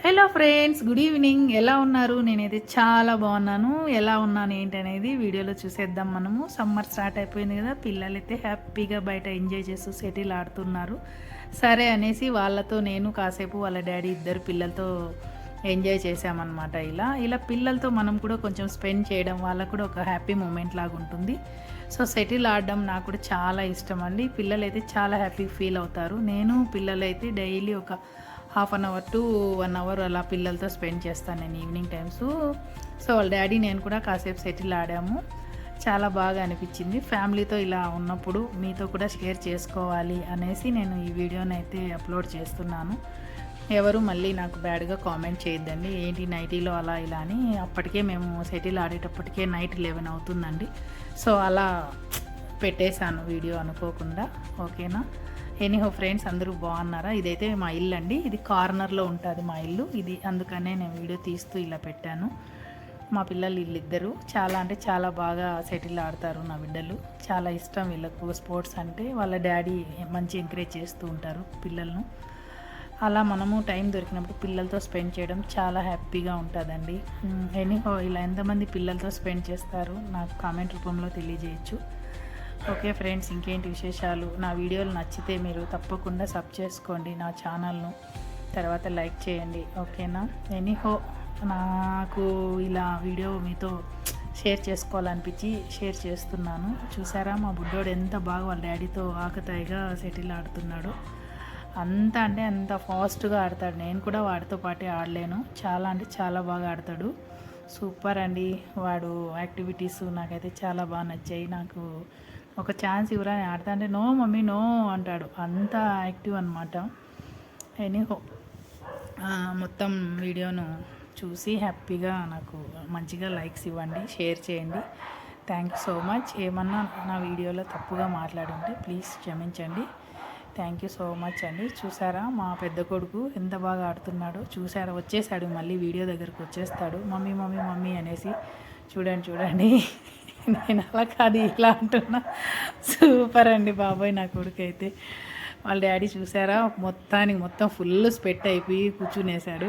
Hello friends, good evening. ఎలా ఉన్నారు? నేనైతే చాలా బాగున్నాను. ఎలా ఉన్నాను ఏంటి అనేది వీడియోలో చూసేద్దాం మనము. సమ్మర్ స్టార్ట్ అయిపోయింది కదా, పిల్లలైతే హ్యాపీగా బయట ఎంజాయ్ చేస్తూ సెటిల్ ఆడుతున్నారు. సరే అనేసి వాళ్ళతో నేను కాసేపు వాళ్ళ డాడీ ఇద్దరు పిల్లలతో ఎంజాయ్ చేసామన్నమాట. ఇలా ఇలా పిల్లలతో మనం కూడా కొంచెం స్పెండ్ చేయడం వాళ్ళకు కూడా ఒక హ్యాపీ మూమెంట్ లాగా ఉంటుంది. సో సెటిల్ ఆడడం నాకు కూడా చాలా ఇష్టం అండి. పిల్లలైతే చాలా హ్యాపీ ఫీల్ అవుతారు. నేను పిల్లలైతే డైలీ ఒక half an hour to 1 hour అలా పిల్లలతో స్పెండ్ చేస్తాను నేను ఈవినింగ్ టైమ్స్. సో వాళ్ళ డాడీ నేను కూడా కాసేపు సెటిల్ ఆడాము. చాలా బాగా అనిపించింది. ఫ్యామిలీతో ఇలా ఉన్నప్పుడు మీతో కూడా షేర్ చేసుకోవాలి అనేసి నేను ఈ వీడియోని అయితే అప్లోడ్ చేస్తున్నాను. ఎవరు మళ్ళీ నాకు బ్యాడ్గా కామెంట్ చేయొద్దండి, ఏంటి నైటీలో అలా ఇలా అని. అప్పటికే మేము సెటిల్ ఆడేటప్పటికే నైట్ 11 అవుతుందండి. సో అలా పెట్టేశాను వీడియో అనుకోకుండా. ఓకేనా? ఎనీహో ఫ్రెండ్స్, అందరూ బాగున్నారా? ఇదైతే మా ఇల్లు అండి. ఇది కార్నర్లో ఉంటుంది మా ఇల్లు. ఇది అందుకనే నేను వీడియో తీస్తూ ఇలా పెట్టాను. మా పిల్లలు వీళ్ళిద్దరూ చాలా అంటే చాలా బాగా సెటిల్ ఆడతారు. నా బిడ్డలు చాలా ఇష్టం వీళ్ళకు స్పోర్ట్స్ అంటే. వాళ్ళ డాడీ మంచి ఎంకరేజ్ చేస్తూ ఉంటారు పిల్లలను. అలా మనము టైం దొరికినప్పుడు పిల్లలతో స్పెండ్ చేయడం చాలా హ్యాపీగా ఉంటుందండి. ఎనీహో ఇలా ఎంతమంది పిల్లలతో స్పెండ్ చేస్తారు నాకు కామెంట్ రూపంలో తెలియజేయచ్చు. ఓకే ఫ్రెండ్స్, ఇంకేంటి విశేషాలు? నా వీడియోలు నచ్చితే మీరు తప్పకుండా సబ్ చేసుకోండి నా ఛానల్ను, తర్వాత లైక్ చేయండి. ఓకేనా? ఎనీహో నాకు ఇలా వీడియో మీతో షేర్ చేసుకోవాలనిపించి షేర్ చేస్తున్నాను. చూసారా మా బుడ్డోడు ఎంత బాగా వాళ్ళ డాడీతో ఆకతాయిగా సెటిల్ ఆడుతున్నాడు. అంత అంటే అంత ఫాస్ట్గా ఆడతాడు. నేను కూడా వాడితో పాటే ఆడలేను. చాలా అంటే చాలా బాగా ఆడతాడు. సూపర్ అండి. వాడు యాక్టివిటీస్ నాకైతే చాలా బాగా నచ్చాయి. నాకు ఒక ఛాన్స్ ఇవ్వరా నేను ఆడతా అంటే నో మమ్మీ నో అంటాడు. అంత యాక్టివ్ అనమాట. ఎనీహో మొత్తం వీడియోను చూసి హ్యాపీగా నాకు మంచిగా లైక్స్ ఇవ్వండి, షేర్ చేయండి. Thank you so much. ఏమన్నా నా వీడియోలో తప్పుగా మాట్లాడుంటే ప్లీజ్ క్షమించండి. థ్యాంక్ యూ సో మచ్ అండి. చూసారా మా పెద్ద కొడుకు ఎంత బాగా ఆడుతున్నాడో? చూసారా, వచ్చేసాడు, మళ్ళీ వీడియో దగ్గరకు వచ్చేస్తాడు మమ్మీ మమ్మీ మమ్మీ అనేసి. చూడండి చూడండి, నేను అలా కాదు ఇలా అంటున్నా. సూపర్ అండి బాబాయ్ నా కొడుకు అయితే. వాళ్ళ డాడీ చూసారా, మొత్తం ఫుల్ స్పెట్ అయిపోయి కూర్చునేసాడు.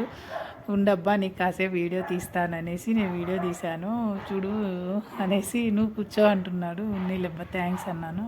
ఉండబ్బా నీకు కాసేపు వీడియో తీస్తాననేసి నేను వీడియో తీశాను. చూడు అనేసి నువ్వు కూర్చో అంటున్నాడు. నీళ్ళబ్బా థ్యాంక్స్ అన్నాను.